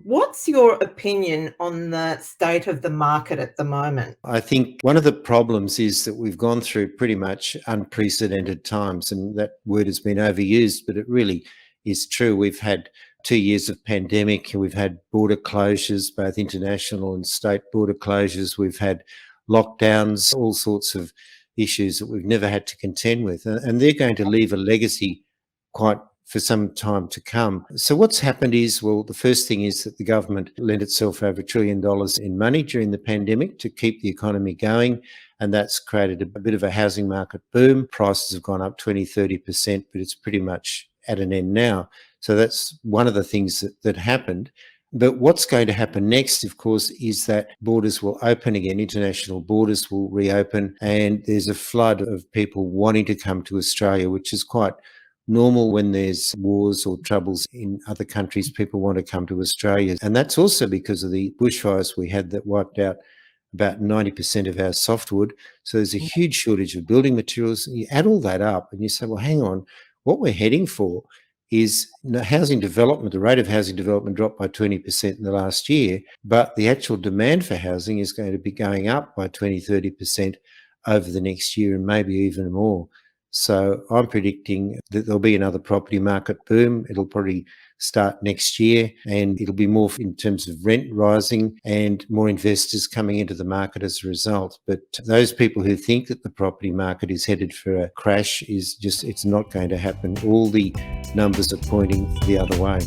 What's your opinion on the state of the market at the moment? I think one of the problems is that we've gone through pretty much unprecedented times, and that word has been overused, but it really is true. We've had 2 years of pandemic, we've had border closures, both international and state border closures, we've had lockdowns, all sorts of issues that we've never had to contend with, and they're going to leave a legacy quite for some time to come. So what's happened is, well, the first thing is that the government lent itself over $1 trillion in money during the pandemic to keep the economy going, and that's created a bit of a housing market boom. Prices have gone up 20-30%, but it's pretty much at an end now. So that's one of the things that happened. But what's going to happen next, of course, is that borders will open again, international borders will reopen, and there's a flood of people wanting to come to Australia, which is quite normal when there's wars or troubles in other countries. People want to come to Australia. And that's also because of the bushfires we had that wiped out about 90% of our softwood. So there's a huge shortage of building materials. You add all that up and you say, well, hang on, what we're heading for is housing development. The rate of housing development dropped by 20% in the last year, but the actual demand for housing is going to be going up by 20-30% over the next year and maybe even more. So I'm predicting that there'll be another property market boom. It'll probably start next year, and it'll be more in terms of rent rising and more investors coming into the market as a result. But those people who think that the property market is headed for a crash it's not going to happen. All the numbers are pointing the other way.